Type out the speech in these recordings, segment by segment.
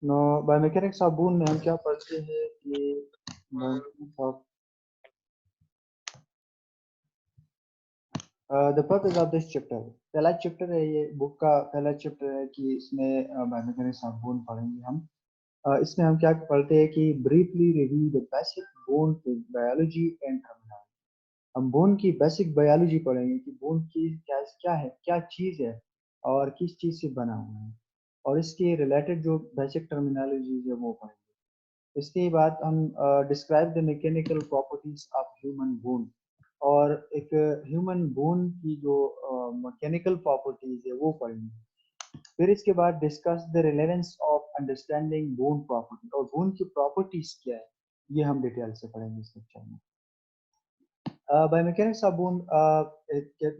No biomechanics of bone में हम क्या पढ़ते हैं कि the purpose of this chapter, पहला चैप्टर है ये बुक का, पहला चैप्टर है कि इसमें बायोमेकेनिक्स ऑफ बोन पढ़ेंगे हम। इसमें हम क्या पढ़ते हैं कि briefly review the basic bone biology and terminology. हम बोन की बेसिक बायोलॉजी पढ़ेंगे कि बोन की क्या क्या है, क्या चीज़ है और किस चीज़ से बना हुआ है, और इसके रिलेटेड जो बेसिक टर्मिनोलॉजी है वो पढ़ेंगे। इसके बाद हम describe the mechanical properties of human bone, और एक ह्यूमन बोन की जो मैकेनिकल प्रॉपर्टीज है वो पढ़ेंगे। फिर इसके बाद discuss the relevance of understanding bone property, और बोन की प्रॉपर्टीज क्या है ये हम डिटेल से पढ़ेंगे इस लेक्चर में। बायोमेकेनिक्स ऑफ बोन,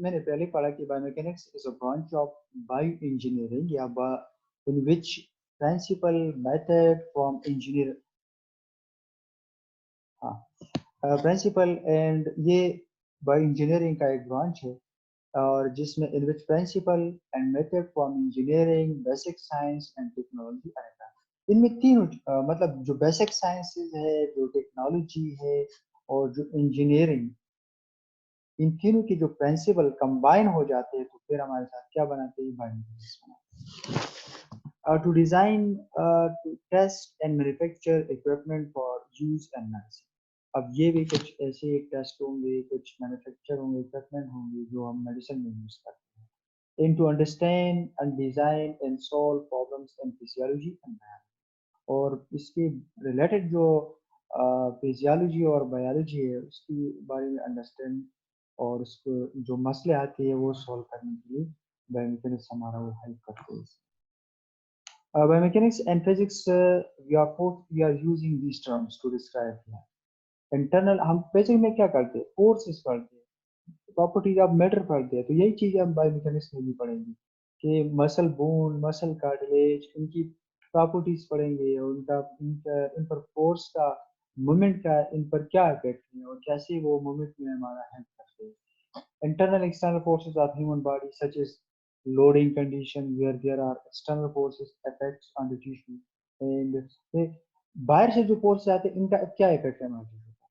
मैंने पहले पढ़ा कि biomechanics is a branch of bio engineering या in which principle method from engineer, हाँ, प्रिंसिपल एंड ये बायो इंजीनियरिंग का एक ब्रांच है, और जिसमें in which principle and method from engineering basic science and technology आएगा। इनमें तीन मतलब जो बेसिक साइंसेज है, जो टेक्नोलॉजी है और जो इंजीनियरिंग, इन तीनों की जो प्रिंसिपल कंबाइन हो जाते हैं तो फिर हमारे साथ क्या बनाते हैं, biomechanics. to design, to test and manufacture equipment for use and medicine। अब ये भी कुछ ऐसे टेस्ट होंगे, कुछ मैन्युफैक्चर होंगे, इक्विपमेंट होंगे जो हम मेडिसिन में यूज करते हैं। In to understand and design and solve problems in physiology and biology, और इसके रिलेटेड जो फिजियोलॉजी और बायोलॉजी है उसके बारे में अंडरस्टैंड, और उसको जो मसले आते हैं वो सॉल्व करने के लिए बायोमेकेनिक्स हमारा वो हेल्प करते हैं। Biomechanics and physics, we are using these terms to describe here. Internal हम बेसिक में क्या करते हैं, फोर्सेस पढ़ते हैं, प्रॉपर्टीज ऑफ मैटर पढ़ते हैं, तो यही चीजें हम बायोमेकेनिक्स में भी पढ़ेंगे कि मसल बोन, मसल कार्टिलेज, इनकी प्रॉपर्टीज पढ़ेंगे, और उनका इन पर फोर्स का, मूवमेंट का, इन पर क्या इफेक्ट है और कैसे वो मूवमेंट में हमारा हेल्प करते हैं। Internal external forces of human body such as loading condition where there are external forces effects on the tissue, and बाहर से जो फोर्स आते हैं इनका क्या इफेक्ट है हमारे टिश्यू पर,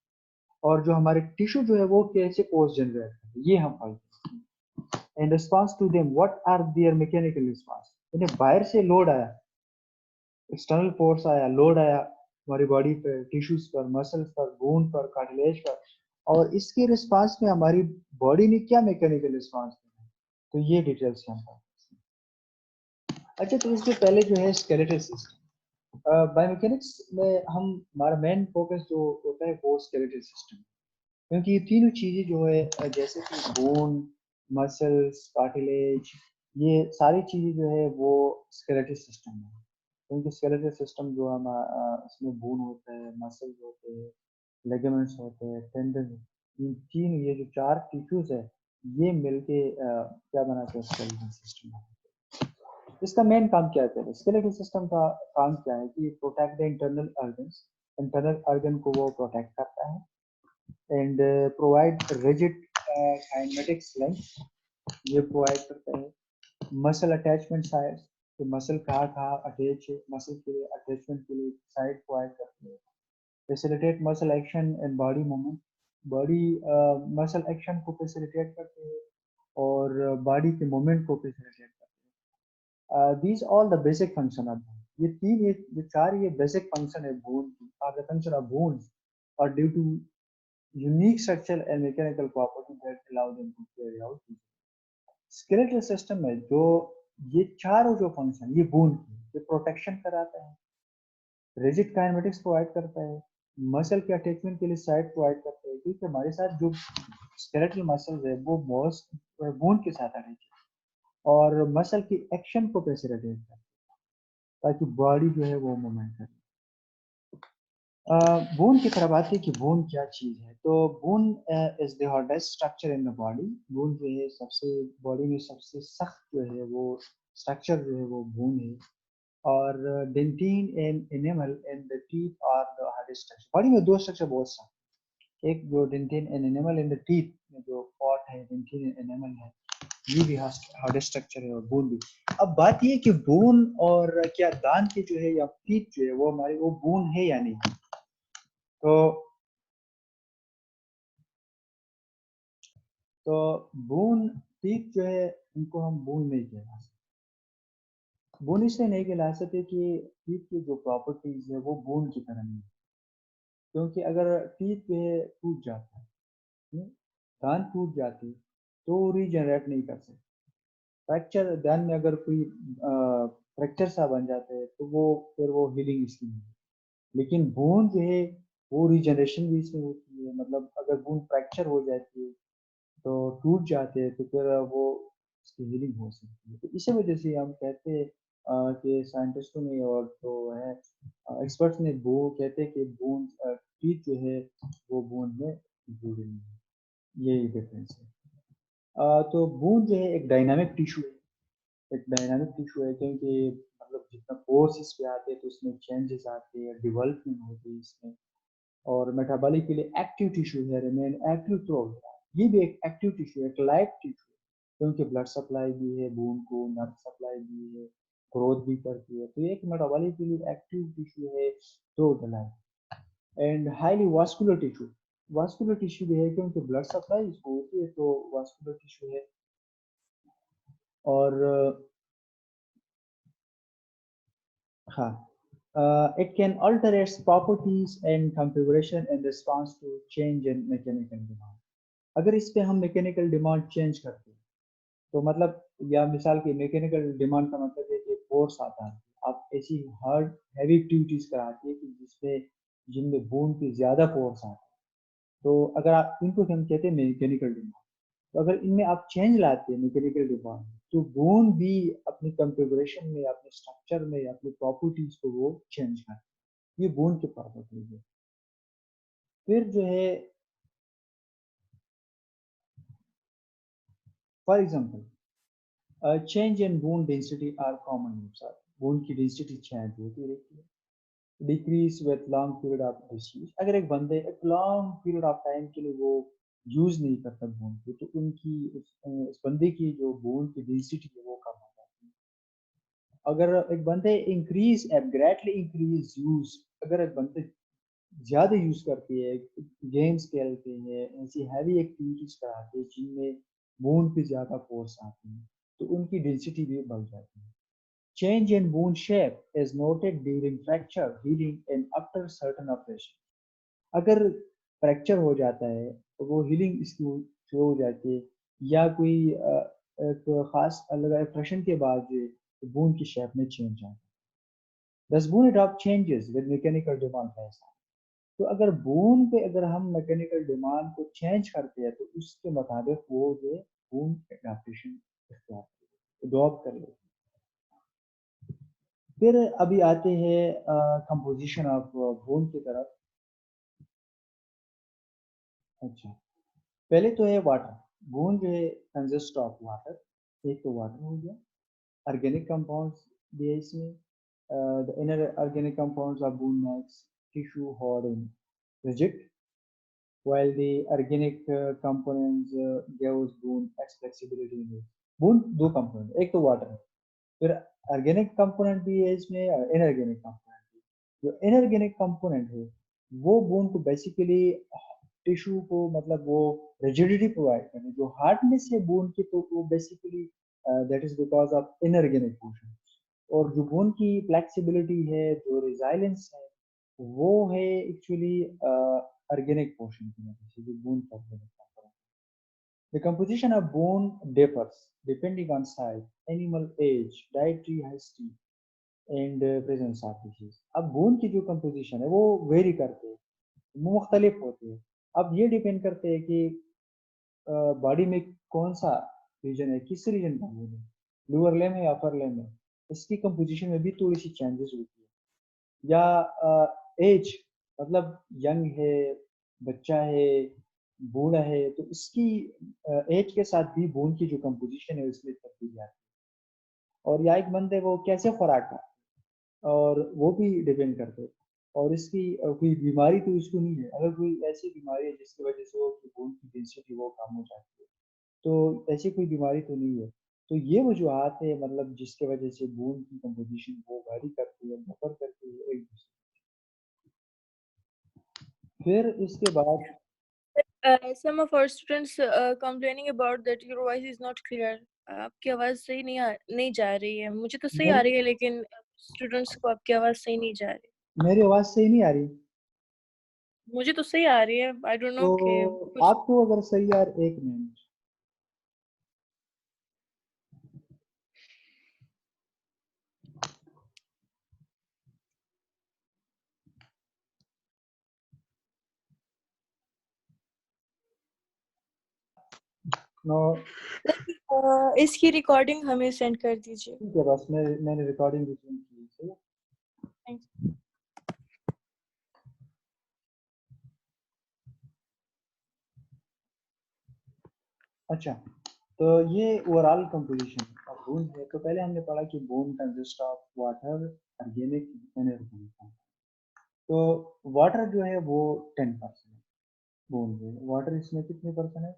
और जो हमारे टिश्यू जो है वो कैसे फोर्स जनरेट करते हैं ये हम पढ़ते हैं। And response to them, what are their mechanical response, इन्हें बाहर से लोड आया, एक्सटर्नल फोर्स आया, लोड आया हमारी बॉडी पे, टिश्यूज पर, मसल्स पर, बोन पर, कार्टिलेज पर, और इसके रिस्पांस में हमारी बॉडी ने क्या मैकेनिकल रिस्पांस दिया, तो ये डिटेल्स हम पढ़ते हैं। अच्छा, तो इसके पहले जो है स्केलेटल सिस्टम, बायोमेकेनिक्स में हम हमारा मेन फोकस जो होता है वो स्केलेटल सिस्टम, क्योंकि ये तीनों चीजें जो है जैसे कि बोन, मसल्स, कार्टिलेज, ये सारी चीजें जो है वो स्केलेटल सिस्टम में है। क्योंकि स्केलेटल सिस्टम जो हम इसमें बोन होता है, मसल्स होते हैं, लिगामेंट्स होते हैं, टेंडन, इन तीन, ये जो चार टिश्यूज है ये मिलके क्या बनाते हैं, स्केलेटल सिस्टम। इसका मेन काम क्या है, स्केलेटल सिस्टम का काम क्या है कि protect the internal organs, internal organ को वो प्रोटेक्ट करता है, and provide rigid kinetics length, ये प्रोवाइड करता है। मसल अटैचमेंट साइड, तो मसल कहाँ कहाँ अटैच है, मसल के लिए अटैचमेंट के लिए साइड प्रोवाइड करते हैं। Facilitate muscle action and body movement, body muscle action को फैसिलिटेट करते हैं और बॉडी के मूवमेंट को फैसिलिटेट करते हैं। These all the basic function of bone, ये तीन, ये चार ये बेसिक फंक्शन है बोन की, are the function of bones, और due to unique structural and mechanical property that allow them to carry out these। skeletal system में जो ये चारों जो फंक्शन, ये बोन की, ये प्रोटेक्शन कराता है, रिजिड काइनेमेटिक्स प्रोवाइड करता है, मसल के अटैचमेंट के लिए साइड प्रोवाइड करता है, क्योंकि हमारे साथ जो स्केलेटल मसल्स है वो बोन के साथ अटैच है, और मसल की एक्शन को फैसिलिटेट करता है ताकि बॉडी जो है वो मूवमेंट करे। बोन की तरफ आती है कि बोन क्या चीज है, तो bone is the hardest structure in the body. Bone जो है सबसे बॉडी में सबसे सख्त जो है वो स्ट्रक्चर जो है वो बोन है, और dentin and enamel and the teeth are the hardest structure. Body में दो स्ट्रक्चर बहुत सख्त, एक जो dentin and enamel in the teeth में जो पॉट है, डेंटिन एंड एनिमल है, ये भी हार्ड स्ट्रक्चर है और बोन भी। अब बात ये है कि बोन और क्या दांत के जो है या टीथ जो है वो हमारे वो बोन है या नहीं। तो तो बोन टीथ जो है इनको हम बोन नहीं कहला सकते। बोन इसलिए नहीं कहला सकते कि टीथ की जो प्रॉपर्टीज है वो बोन की तरह नहीं है। क्योंकि अगर टीथ जो है टूट जाता है, हम्म, दांत टूट जाती है तो रीजनरेट नहीं कर सकते। फ्रैक्चर दांत में अगर कोई फ्रैक्चर सा बन जाता है तो वो फिर वो हीलिंग इसकी नहीं है। लेकिन बोन जो है वो रीजनरेशन भी इसमें होती है। मतलब अगर बोन फ्रैक्चर हो जाती है तो टूट जाते हैं तो फिर वो उसकी हीलिंग हो सकती है। तो इसी वजह से हम कहते हैं कि साइंटिस्टों ने और तो है एक्सपर्ट्स ने वो कहते हैं कि बोन टीथ जो है वो बोन में इंक्लूडेड नहीं है। यही डिफरेंस है। तो बोन जो है एक डायनामिक टिश्यू है। एक डायनामिक टिश्यू है क्योंकि मतलब जितना फोर्स इस पे आते हैं तो उसमें चेंजेस आते हैं, डेवलपमेंट होती है इसमें। और मेटाबॉलिक के लिए एक्टिव टिश्यू है, रिमेन एक्टिव थ्रू आउट। ये भी एक एक्टिव टिश्यू है, एक लाइफ टिश्यू है क्योंकि ब्लड सप्लाई भी है बोन को, नर्व सप्लाई भी है, ग्रोथ भी करती है। तो ये एक मेटाबॉलिक के लिए एक्टिव टिश्यू है through the life. And highly vascular tissue, vascular tissue भी है क्योंकि ब्लड सप्लाई इसको होती है तो वास्कुलर टिश्यू है। और हाँ, it can alter its properties and configuration in response to change in mechanical demand। अगर इस पे हम मैकेनिकल डिमांड चेंज करते हैं तो मतलब, या मिसाल की मैकेनिकल डिमांड का मतलब है कि फोर्स आता है, आप ऐसी हार्ड हैवी एक्टिविटीज कराती है कि जिसपे जिनमें बोन पे ज्यादा फोर्स आता है। तो अगर आप इनको हम कहते हैं मैकेनिकल डिमांड। तो अगर इनमें आप चेंज लाते हैं मैकेनिकल डिमांड तो बोन भी अपनी कॉन्फ़िगरेशन में, अपने स्ट्रक्चर में, अपनी प्रॉपर्टीज को वो चेंज करता है। ये बोन की प्रॉपर्टीज है। फिर जो है for example change in bone density are common use. Bone की डेंसिटी चेंज होती रहती है, decrease with long period of disuse. अगर एक बंदे एक लॉन्ग पीरियड ऑफ टाइम के लिए वो यूज नहीं करता बोन को तो उनकी उस बंदे की जो बोन की डेंसिटी है वो कम हो जाती है। अगर एक बंदे इंक्रीज ग्रेटली इंक्रीज यूज, अगर एक बंदे ज्यादा यूज करती है, गेम्स खेलते हैं, ऐसी हैवी एक्टिविटीज कराते हैं जिनमें बोन पे ज्यादा फोर्स आती है तो उनकी डेंसिटी भी बढ़ जाती है। Change in bone shape is noted during fracture healing and after certain operation. अगर फ्रैक्चर हो जाता है तो वो हीलिंग इसकी शुरू हो जाती है, या कोई एक खास अलग ऑपरेशन के बाद जो बोन की शेप में चेंज आता है। दस bone adopt changes with mechanical demand है। तो अगर बोन पे अगर हम मैकेनिकल डिमांड को चेंज करते हैं तो उसके मुताबिक वो जो बोन एडाप्टेशन अडॉप्ट कर लेते हैं। फिर अभी आते हैं कंपोजिशन ऑफ बोन की तरफ। अच्छा, पहले तो है वाटर। बोन जो है कंसिस्ट ऑफ वाटर। एक तो वाटर हो गया, ऑर्गेनिक कंपाउंड्स भी है इसमें। The inner organic compounds of bone max tissue hard and rigid, while the organic components gives bone its flexibility in it। bone दो कंपोनेंट, एक तो वाटर है, फिर ऑर्गेनिक कंपोनेंट भी है इसमें और इनऑर्गेनिक कंपोनेंट भी। जो इनऑर्गेनिक कंपोनेंट है वो बोन को बेसिकली टिश्यू को मतलब वो रिजिडिटी प्रोवाइड करे। जो हार्डनेस है बोन की तो वो basically that is because of inorganic portion. और जो बोन की फ्लेक्सिबिलिटी है, जो रिजाइलेंस है, वो है एक्चुअली ऑर्गेनिक पोर्शन की वजह से, जो बोन का organic component। The composition of bone differs depending on size, animal age, dietary history and presence of disease। अब बोन की जो कंपोजिशन है वो वेरी करते हैं, वो मुख्तलिफ होते हैं। अब ये डिपेंड करते हैं कि बॉडी में कौन सा रीजन है, किस रीजन का बोन है, लोअर लेम है या अपर लेम है, इसकी कंपोजिशन में भी थोड़ी सी चेंजेस होती है। या एज, मतलब यंग है, बच्चा है, बूढ़ा है, तो इसकी एज के साथ भी बोन की जो कंपोजिशन है उसमें तब्दीली आती है। और या एक बंदे वो कैसे खुराक खाते हैं और वो भी डिपेंड करते हैं। और इसकी कोई बीमारी तो इसको नहीं है। अगर कोई ऐसी बीमारी है जिसकी वजह से वो बोन की डेंसिटी वो कम हो जाती है तो ऐसी कोई बीमारी तो नहीं है। तो ये वजूहत है मतलब जिसकी वजह से बून की कंपोजिशन वो वेरी करती है, डिफर करती है एक दूसरे। फिर इसके बाद Some of our students complaining about that your voice is not clear. आपकी आवाज़ सही नहीं जा रही है। मुझे तो सही आ मेरी रही है लेकिन स्टूडेंट्स को आपकी आवाज़ सही नहीं जा रही। मेरी आवाज़ सही नहीं आ रही? मुझे तो सही आ रही है। आई डोंट नो तो कि कुछ आपको अगर सही यार 1 मिनट। नो इसकी रिकॉर्डिंग हमें सेंड कर दीजिए। ठीक है, बस मैंने रिकॉर्डिंग रिज्यूम की है। Thanks. अच्छा, तो ये ओवरऑल कंपोजिशन ऑफ बोन है। तो पहले हमने पढ़ा कि bone consist of water, organic, inorganic. तो वाटर जो है वो 10% है बोन में। वाटर इसमें कितने परसेंट है?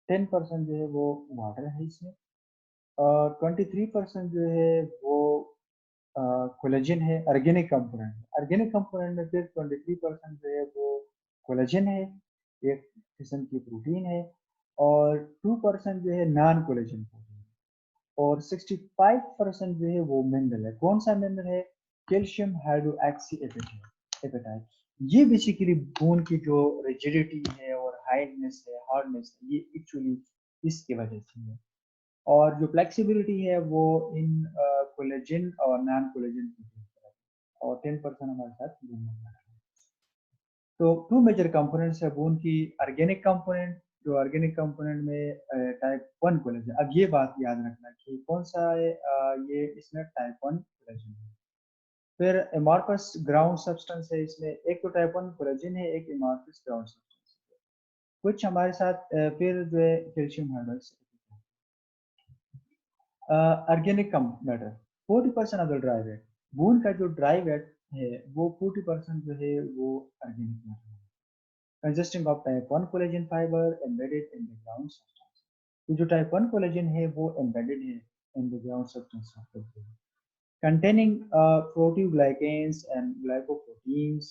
10% जो है वो वाटर है इसमें। और 23% जो है वो कोलेजन है, ऑर्गेनिक कंपोनेंट। ऑर्गेनिक कंपोनेंट में फिर 23% जो है वो कोलेजन है, एक किस्म की प्रोटीन है। और 2% जो है नॉन कोलेजन प्रोटीन। और 65% जो है वो मिनरल है। कौन सा मिनरल है? Calcium hydroxyapatite. ये बेसिकली बोन की जो रिजिडिटी है और हार्डनेस है, ये एक्चुअली इसकी वजह से है। और जो फ्लेक्सिबिलिटी है वो इन कोलेजन और नॉन कोलेजन प्रोटीन और 10% हमारे साथ बोन में है। तो टू मेजर कंपोनेंट्स है बोन की। ऑर्गेनिक कंपोनेंट, जो ऑर्गेनिक कंपोनेंट में टाइप 1 कोलेजन। अब ये बात याद रखना कि कौन सा है, ये इसमें टाइप 1 कोलेजन है। फिर एमॉर्फस ग्राउंड सब्सटेंस है इसमें। एक तो टाइप 1 कोलेजन है, एक एमॉर्फस ग्राउंड सब्सटेंस है। कुछ हमारे साथ फिर जो है कैल्शियम हाइड्रोक्साइड। ऑर्गेनिक कम matter 40% of the dry weight. Bone का जो ड्राई वेट है वो 40% जो है वो ऑर्गेनिक मैटर है, consisting of type 1 collagen fibre embedded in the ground substance. ये जो टाइप 1 कोलेजन है वो एम्बेडेड है in the ground substance of the bone, containing proteoglycans and glycoproteins.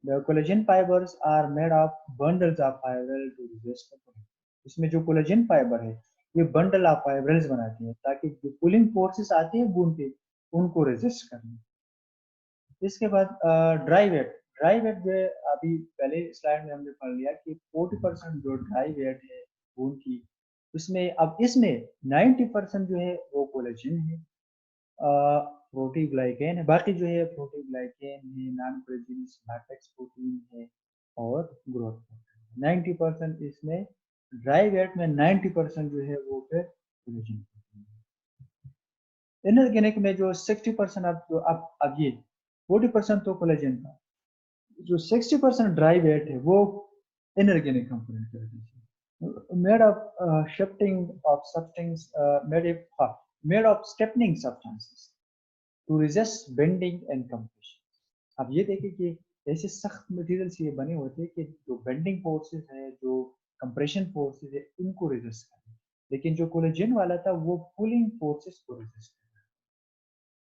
The collagen fibers are made of bundles of fibril to resist the pulling. इसमें जो collagen fibre है ये bundle of fibrils बनाती है ताकि जो पुलिंग फोर्सेस आती है बून पे उनको रेजिस्ट करने। इसके बाद ड्राई वेट जो है अभी पहले स्लाइड में हमने पढ़ लिया कि 40% जो ड्राई वेट है बून की, इसमें अब इसमें 90% जो है वो कोलेजन है, प्रोटीग्लाइकेन है। बाकी जो है प्रोटीग्लाइकेन है, नॉन कोलेजिनस लैटेक्स प्रोटीन है और ग्रोथ प्रोटीन। 90% इसमें ड्राई वेट में 90% जो है वो फिर कोलेजन प्रोटीन है। इनऑर्गेनिक में जो 60% अब ये 40% तो कोलेजन था, जो 60% ड्राई वेट है वो इनऑर्गेनिक कंपोनेंट की वजह से made of shifting of substance, made of stiffening substances to resist bending and compression. अब ये देखिए कि ऐसे सख्त मटेरियल से ये बने होते हैं कि जो बेंडिंग फोर्सेस है, जो कंप्रेशन फोर्सेस है, इनको रेजिस्ट करें। लेकिन जो कोलेजन वाला था वो पुलिंग फोर्सेस को रेजिस्ट कर।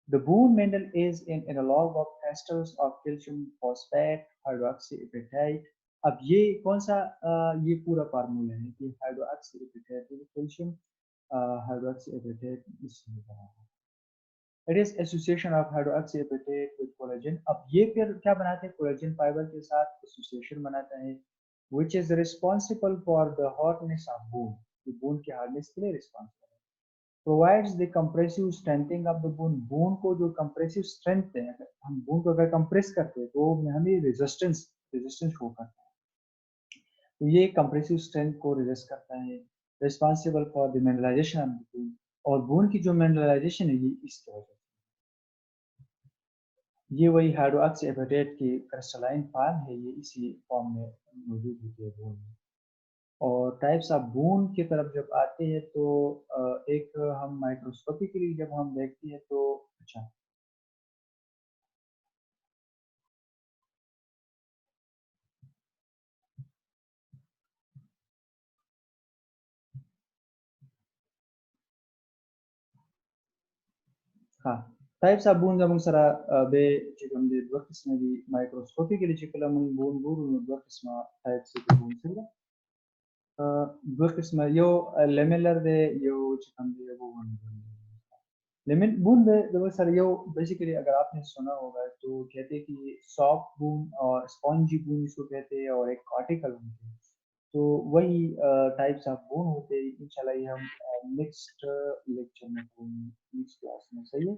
The bone mineral is an analog of esters of calcium phosphate hydroxyapatite। अब ये कौन सा ये पूरा फार्मूला है कि हाइड्रोक्सीएपेटाइट कैल्शियम हाइड्रोक्सीएपेटाइट इसमें बना है। It is association of hydroxyapatite with collagen. अब ये फिर क्या बनाते हैं? कोलेजन फाइबर के साथ एसोसिएशन बनाता है which is responsible for the hardness of bone। ये बोन की हार्डनेस के लिए रिस्पॉन्सिबल है। Provides the compressive strengthening of the bone. Bone को जो कंप्रेसिव स्ट्रेंथ है, अगर हम बोन को अगर कंप्रेस करते हैं तो हमें रेजिस्टेंस शो करता है। तो ये कंप्रेसिव स्ट्रेंथ को रेजिस्ट करता है, responsible for the mineralization of the bone. और बोन की जो मिनरलाइजेशन है ये इसकी वजह से, ये वही हाइड्रोक्सी एपेटाइट की क्रिस्टलाइन फॉर्म है, ये इसी फॉर्म में मौजूद होती है बोन में। और टाइप्स ऑफ बोन की तरफ जब आते हैं तो एक हम माइक्रोस्कोपिकली जब हम देखते हैं तो अच्छा, हाँ, टाइप्स ऑफ बून जमुन सरा बे चिकम दे दो किस्म दी माइक्रोस्कोपिकली चिकला मुन बून बून दो किस्म टाइप्स के बून सिरा dua qisma yo lamellar de yo chicken दे वो बून लेमन बून में देखो सर ये बेसिकली अगर आपने सुना होगा तो कहते हैं कि सॉफ्ट बून और स्पॉन्जी बून इसको कहते हैं और एक कॉर्टिकल होते हैं तो वही टाइप्स ऑफ बून होते हैं इंशाल्लाह ये हम नेक्स्ट लेक्चर में नेक्स्ट क्लास में सही है